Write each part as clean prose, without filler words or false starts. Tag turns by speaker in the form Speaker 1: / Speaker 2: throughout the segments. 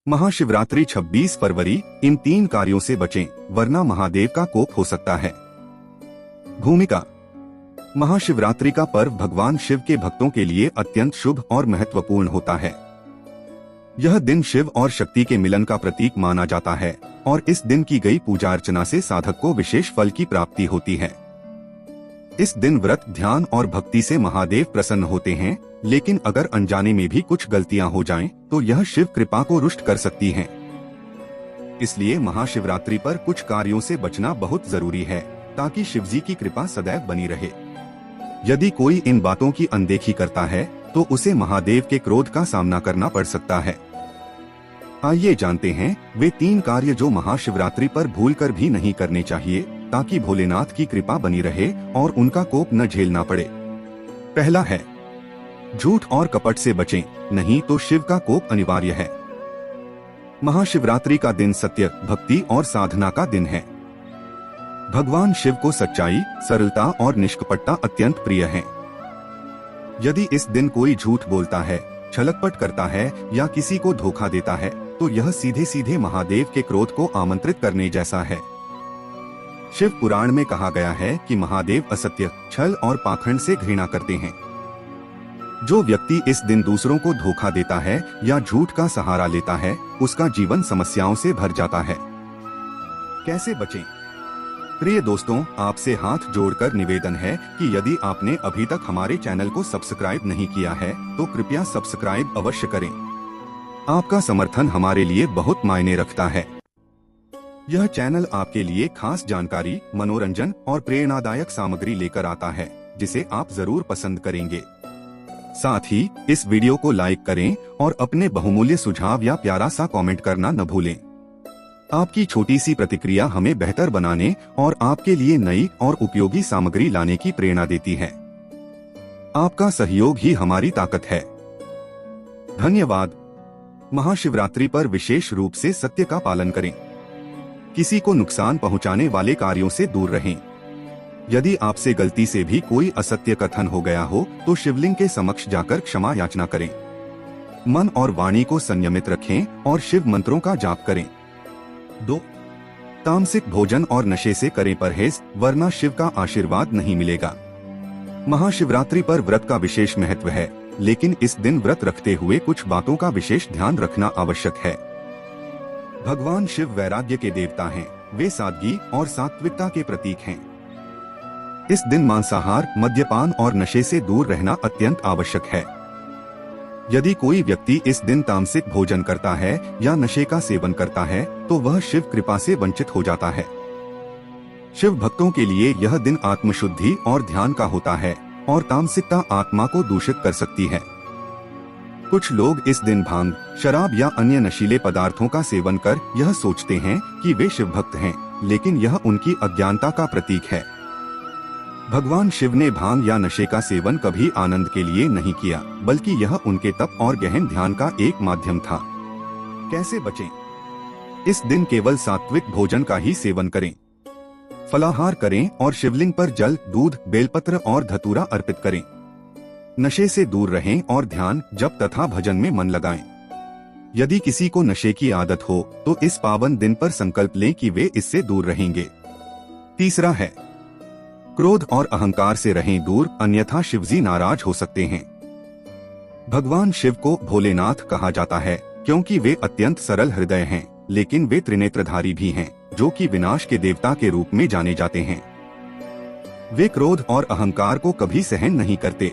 Speaker 1: महाशिवरात्रि 26 फरवरी। इन 3 कार्यों से बचें, वरना महादेव का कोप हो सकता है। भूमिका। महाशिवरात्रि का पर्व भगवान शिव के भक्तों के लिए अत्यंत शुभ और महत्वपूर्ण होता है। यह दिन शिव और शक्ति के मिलन का प्रतीक माना जाता है और इस दिन की गई पूजा अर्चना से साधक को विशेष फल की प्राप्ति होती है। इस दिन व्रत, ध्यान और भक्ति से महादेव प्रसन्न होते हैं, लेकिन अगर अनजाने में भी कुछ गलतियां हो जाएं, तो यह शिव कृपा को रुष्ट कर सकती हैं। इसलिए महाशिवरात्रि पर कुछ कार्यों से बचना बहुत जरूरी है, ताकि शिवजी की कृपा सदैव बनी रहे। यदि कोई इन बातों की अनदेखी करता है, तो उसे महादेव के क्रोध का सामना करना पड़ सकता है। आइए जानते हैं वे 3 कार्य जो महाशिवरात्रि पर भूलकर भी नहीं करने चाहिए, ताकि भोलेनाथ की कृपा बनी रहे और उनका कोप न झेलना पड़े। पहला है, झूठ और कपट से बचें, नहीं तो शिव का कोप अनिवार्य है। महाशिवरात्रि का दिन सत्य, भक्ति और साधना का दिन है। भगवान शिव को सच्चाई, सरलता और निष्कपटता अत्यंत प्रिय है। यदि इस दिन कोई झूठ बोलता है, छलकपट करता है या किसी को धोखा देता है, तो यह सीधे सीधे महादेव के क्रोध को आमंत्रित करने जैसा है। शिव पुराण में कहा गया है कि महादेव असत्य, छल और पाखंड से घृणा करते हैं। जो व्यक्ति इस दिन दूसरों को धोखा देता है या झूठ का सहारा लेता है, उसका जीवन समस्याओं से भर जाता है। कैसे बचें? प्रिय दोस्तों, आपसे हाथ जोड़कर निवेदन है कि यदि आपने अभी तक हमारे चैनल को सब्सक्राइब नहीं किया है, तो कृपया सब्सक्राइब अवश्य करें। आपका समर्थन हमारे लिए बहुत मायने रखता है। यह चैनल आपके लिए खास जानकारी, मनोरंजन और प्रेरणादायक सामग्री लेकर आता है, जिसे आप जरूर पसंद करेंगे। साथ ही इस वीडियो को लाइक करें और अपने बहुमूल्य सुझाव या प्यारा सा कमेंट करना न भूलें। आपकी छोटी सी प्रतिक्रिया हमें बेहतर बनाने और आपके लिए नई और उपयोगी सामग्री लाने की प्रेरणा देती है। आपका सहयोग ही हमारी ताकत है। धन्यवाद। महाशिवरात्रि पर विशेष रूप से सत्य का पालन करें। किसी को नुकसान पहुंचाने वाले कार्यों से दूर रहें। यदि आपसे गलती से भी कोई असत्य कथन हो गया हो, तो शिवलिंग के समक्ष जाकर क्षमा याचना करें। मन और वाणी को संयमित रखें और शिव मंत्रों का जाप करें। 2. तामसिक भोजन और नशे से करें परहेज, वरना शिव का आशीर्वाद नहीं मिलेगा। महाशिवरात्रि पर व्रत का विशेष महत्व है, लेकिन इस दिन व्रत रखते हुए कुछ बातों का विशेष ध्यान रखना आवश्यक है। भगवान शिव वैराग्य के देवता हैं, वे सादगी और सात्विकता के प्रतीक हैं। इस दिन मांसाहार, मद्यपान और नशे से दूर रहना अत्यंत आवश्यक है। यदि कोई व्यक्ति इस दिन तामसिक भोजन करता है या नशे का सेवन करता है, तो वह शिव कृपा से वंचित हो जाता है। शिव भक्तों के लिए यह दिन आत्मशुद्धि और ध्यान का होता है, और तामसिकता आत्मा को दूषित कर सकती है। कुछ लोग इस दिन भांग, शराब या अन्य नशीले पदार्थों का सेवन कर यह सोचते हैं कि वे शिव भक्त हैं, लेकिन यह उनकी अज्ञानता का प्रतीक है। भगवान शिव ने भांग या नशे का सेवन कभी आनंद के लिए नहीं किया, बल्कि यह उनके तप और गहन ध्यान का एक माध्यम था। कैसे बचें? इस दिन केवल सात्विक भोजन का ही सेवन करें। फलाहार करें और शिवलिंग पर जल, दूध, बेलपत्र और धतूरा अर्पित करें। नशे से दूर रहें और ध्यान, जप तथा भजन में मन लगाएं। यदि किसी को नशे की आदत हो, तो इस पावन दिन पर संकल्प लें कि वे इससे दूर रहेंगे। तीसरा है, क्रोध और अहंकार से रहें दूर, अन्यथा शिवजी नाराज हो सकते हैं। भगवान शिव को भोलेनाथ कहा जाता है, क्योंकि वे अत्यंत सरल हृदय हैं, लेकिन वे त्रिनेत्रधारी भी हैं, जो कि विनाश के देवता के रूप में जाने जाते हैं। वे क्रोध और अहंकार को कभी सहन नहीं करते।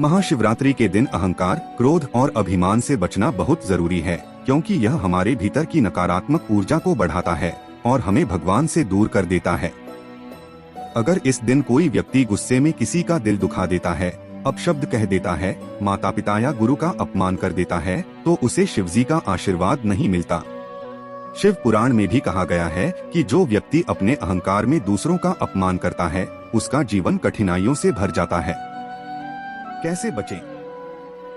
Speaker 1: महाशिवरात्रि के दिन अहंकार, क्रोध और अभिमान से बचना बहुत जरूरी है, क्योंकि यह हमारे भीतर की नकारात्मक ऊर्जा को बढ़ाता है और हमें भगवान से दूर कर देता है। अगर इस दिन कोई व्यक्ति गुस्से में किसी का दिल दुखा देता है, अपशब्द कह देता है, माता पिता या गुरु का अपमान कर देता है, तो उसे शिवजी का आशीर्वाद नहीं मिलता। शिव पुराण में भी कहा गया है कि जो व्यक्ति अपने अहंकार में दूसरों का अपमान करता है, उसका जीवन कठिनाइयों से भर जाता है। कैसे बचें?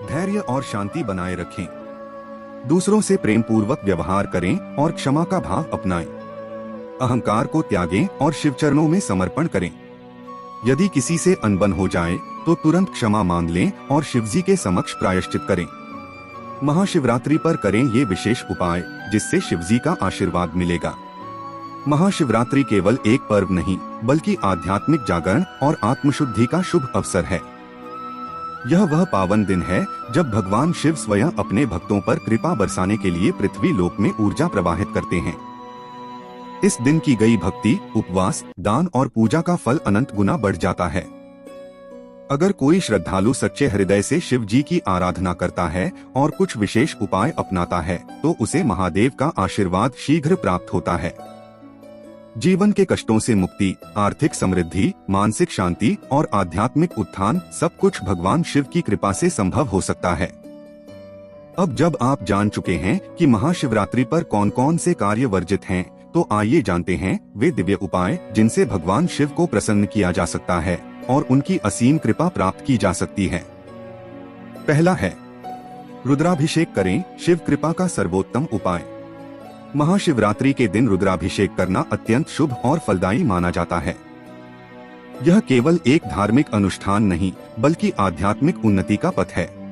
Speaker 1: धैर्य और शांति बनाए रखें। दूसरों से प्रेम पूर्वक व्यवहार करें और क्षमा का भाव अपनाएं। अहंकार को त्यागें और शिव चरणों में समर्पण करें। यदि किसी से अनबन हो जाए, तो तुरंत क्षमा मांग लें और शिवजी के समक्ष प्रायश्चित करें। महाशिवरात्रि पर करें ये विशेष उपाय, जिससे शिवजी का आशीर्वाद मिलेगा। महाशिवरात्रि केवल एक पर्व नहीं, बल्कि आध्यात्मिक जागरण और आत्मशुद्धि का शुभ अवसर है। यह वह पावन दिन है जब भगवान शिव स्वयं अपने भक्तों पर कृपा बरसाने के लिए पृथ्वी लोक में ऊर्जा प्रवाहित करते हैं। इस दिन की गई भक्ति, उपवास, दान और पूजा का फल अनंत गुना बढ़ जाता है। अगर कोई श्रद्धालु सच्चे हृदय से शिव जी की आराधना करता है और कुछ विशेष उपाय अपनाता है, तो उसे महादेव का आशीर्वाद शीघ्र प्राप्त होता है। जीवन के कष्टों से मुक्ति, आर्थिक समृद्धि, मानसिक शांति और आध्यात्मिक उत्थान सब कुछ भगवान शिव की कृपा से संभव हो सकता है। अब जब आप जान चुके हैं कि महाशिवरात्रि पर कौन कौन से कार्य वर्जित हैं, तो आइए जानते हैं वे दिव्य उपाय जिनसे भगवान शिव को प्रसन्न किया जा सकता है और उनकी असीम कृपा प्राप्त की जा सकती है। पहला है, रुद्राभिषेक करें, शिव कृपा का सर्वोत्तम उपाय। महाशिवरात्रि के दिन रुद्राभिषेक करना अत्यंत शुभ और फलदायी माना जाता है। यह केवल एक धार्मिक अनुष्ठान नहीं, बल्कि आध्यात्मिक उन्नति का पथ है।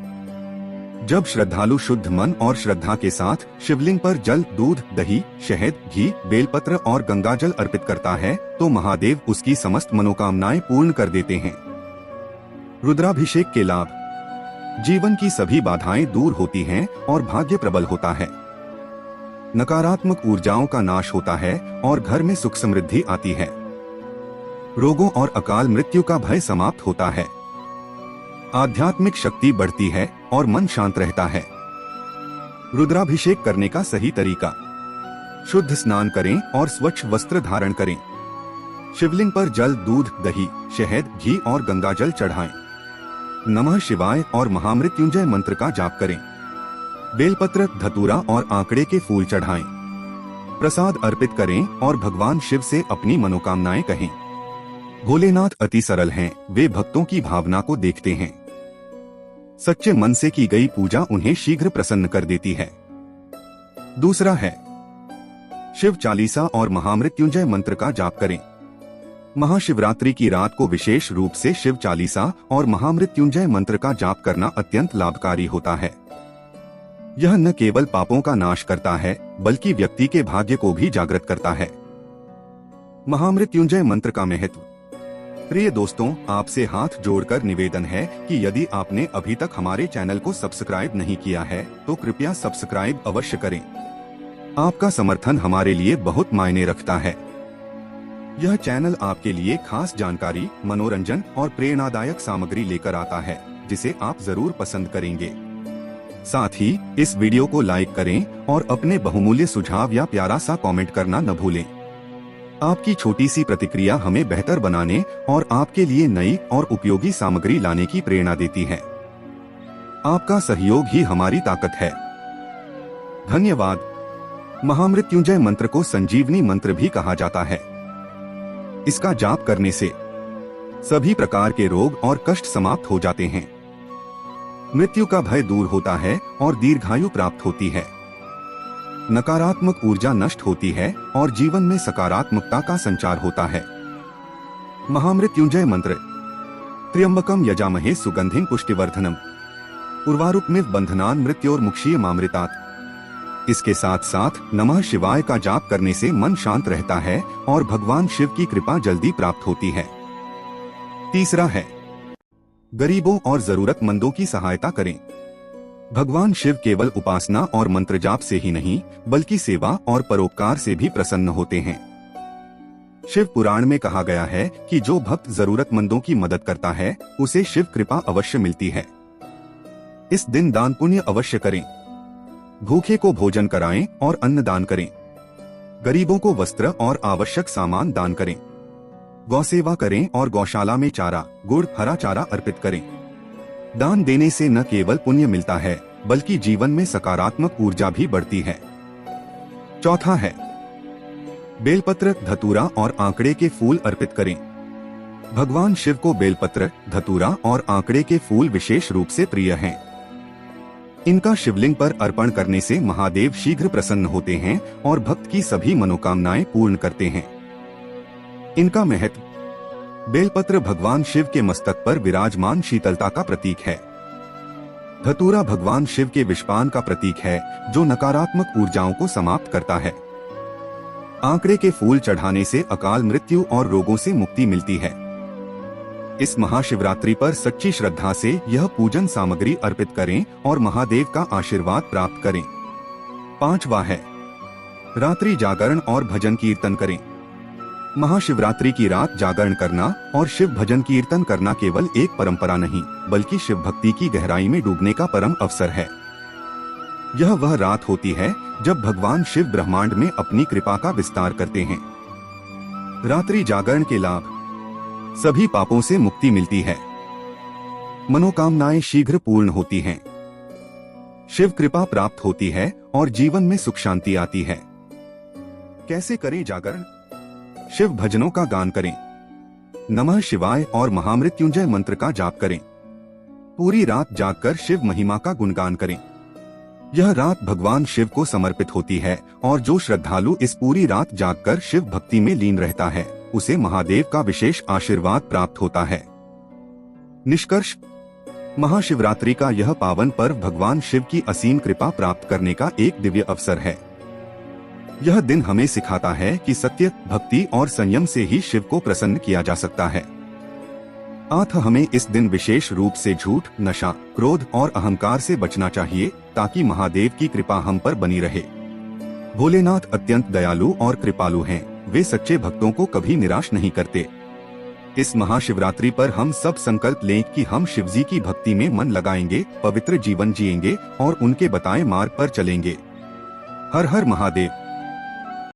Speaker 1: जब श्रद्धालु शुद्ध मन और श्रद्धा के साथ शिवलिंग पर जल, दूध, दही, शहद, घी, बेलपत्र और गंगाजल अर्पित करता है, तो महादेव उसकी समस्त मनोकामनाएं पूर्ण कर देते हैं। रुद्राभिषेक के लाभ: जीवन की सभी बाधाएं दूर होती हैं और भाग्य प्रबल होता है। नकारात्मक ऊर्जाओं का नाश होता है और घर में सुख समृद्धि आती है। रोगों और अकाल मृत्यु का भय समाप्त होता है। आध्यात्मिक शक्ति बढ़ती है और मन शांत रहता है। रुद्राभिषेक करने का सही तरीका: शुद्ध स्नान करें और स्वच्छ वस्त्र धारण करें। शिवलिंग पर जल, दूध, दही, शहद, घी और गंगाजल चढ़ाएं। नमः शिवाय और महामृत्युंजय मंत्र का जाप करें। बेलपत्र, धतूरा और आंकड़े के फूल चढ़ाएं। प्रसाद अर्पित करें और भगवान शिव से अपनी मनोकामनाएं कहें। भोलेनाथ अति सरल हैं, वे भक्तों की भावना को देखते हैं। सच्चे मन से की गई पूजा उन्हें शीघ्र प्रसन्न कर देती है। दूसरा है, शिव चालीसा और महामृत्युंजय मंत्र का जाप करें। महाशिवरात्रि की रात को विशेष रूप से शिव चालीसा और महामृत्युंजय मंत्र का जाप करना अत्यंत लाभकारी होता है। यह न केवल पापों का नाश करता है, बल्कि व्यक्ति के भाग्य को भी जागृत करता है। महामृत्युंजय मंत्र का महत्व: प्रिय दोस्तों, आपसे हाथ जोड़कर निवेदन है कि यदि आपने अभी तक हमारे चैनल को सब्सक्राइब नहीं किया है, तो कृपया सब्सक्राइब अवश्य करें। आपका समर्थन हमारे लिए बहुत मायने रखता है। यह चैनल आपके लिए खास जानकारी, मनोरंजन और प्रेरणादायक सामग्री लेकर आता है, जिसे आप जरूर पसंद करेंगे। साथ ही इस वीडियो को लाइक करें और अपने बहुमूल्य सुझाव या प्यारा सा कमेंट करना न भूलें। आपकी छोटी सी प्रतिक्रिया हमें बेहतर बनाने और आपके लिए नई और उपयोगी सामग्री लाने की प्रेरणा देती है। आपका सहयोग ही हमारी ताकत है। धन्यवाद। महामृत्युंजय मंत्र को संजीवनी मंत्र भी कहा जाता है। इसका जाप करने से सभी प्रकार के रोग और कष्ट समाप्त हो जाते हैं। मृत्यु का भय दूर होता है और दीर्घायु प्राप्त होती है। नकारात्मक ऊर्जा नष्ट होती है और जीवन में सकारात्मकता का संचार होता है। महामृत्युंजय मंत्र: त्र्यंबकम यजामहे सुगंधिं पुष्टिवर्धनम उर्वारुकमिव बंधनान् मृत्योर्मुक्षीयमामृतात्। इसके साथ साथ नमः शिवाय का जाप करने से मन शांत रहता है और भगवान शिव की कृपा जल्दी प्राप्त होती है। तीसरा है, गरीबों और जरूरतमंदों की सहायता करें। भगवान शिव केवल उपासना और मंत्र जाप से ही नहीं, बल्कि सेवा और परोपकार से भी प्रसन्न होते हैं। शिव पुराण में कहा गया है कि जो भक्त जरूरतमंदों की मदद करता है, उसे शिव कृपा अवश्य मिलती है। इस दिन दान पुण्य अवश्य करें। भूखे को भोजन कराएं और अन्न दान करें। गरीबों को वस्त्र और आवश्यक सामान दान करें। गौसेवा करें और गौशाला में चारा, गुड़, हरा चारा अर्पित करें। दान देने से न केवल पुण्य मिलता है, बल्कि जीवन में सकारात्मक ऊर्जा भी बढ़ती है। चौथा है, बेलपत्र, धतूरा और आंकड़े के फूल अर्पित करें। भगवान शिव को बेलपत्र, धतूरा और आंकड़े के फूल विशेष रूप से प्रिय हैं। इनका शिवलिंग पर अर्पण करने से महादेव शीघ्र प्रसन्न होते हैं और भक्त की सभी मनोकामनाएं पूर्ण करते हैं। इनका महत्व: बेलपत्र भगवान शिव के मस्तक पर विराजमान शीतलता का प्रतीक है। धतूरा भगवान शिव के विषपान का प्रतीक है, जो नकारात्मक ऊर्जाओं को समाप्त करता है। आंकड़े के फूल चढ़ाने से अकाल मृत्यु और रोगों से मुक्ति मिलती है। इस महाशिवरात्रि पर सच्ची श्रद्धा से यह पूजन सामग्री अर्पित करें और महादेव का आशीर्वाद प्राप्त करें। 5वां है रात्रि जागरण और भजन कीर्तन करें। महाशिवरात्रि की रात जागरण करना और शिव भजन कीर्तन करना केवल एक परंपरा नहीं, बल्कि शिव भक्ति की गहराई में डूबने का परम अवसर है। यह वह रात होती है जब भगवान शिव ब्रह्मांड में अपनी कृपा का विस्तार करते हैं। रात्रि जागरण के लाभ: सभी पापों से मुक्ति मिलती है, मनोकामनाएं शीघ्र पूर्ण होती हैं, शिव कृपा प्राप्त होती है और जीवन में सुख शांति आती है। कैसे करें जागरण? शिव भजनों का गान करें, नमः शिवाय और महामृत्युंजय मंत्र का जाप करें। पूरी रात जागकर शिव महिमा का गुणगान करें। यह रात भगवान शिव को समर्पित होती है और जो श्रद्धालु इस पूरी रात जागकर शिव भक्ति में लीन रहता है, उसे महादेव का विशेष आशीर्वाद प्राप्त होता है। निष्कर्ष: महाशिवरात्रि का यह पावन पर्व भगवान शिव की असीम कृपा प्राप्त करने का एक दिव्य अवसर है। यह दिन हमें सिखाता है कि सत्य, भक्ति और संयम से ही शिव को प्रसन्न किया जा सकता है। हमें इस दिन विशेष रूप से झूठ, नशा, क्रोध और अहंकार से बचना चाहिए, ताकि महादेव की कृपा हम पर बनी रहे। भोलेनाथ अत्यंत दयालु और कृपालु हैं। वे सच्चे भक्तों को कभी निराश नहीं करते। इस महाशिवरात्रि पर हम सब संकल्प लें कि हम शिवजी की भक्ति में मन लगाएंगे, पवित्र जीवन जिएंगे और उनके बताए मार्ग पर चलेंगे। हर हर महादेव।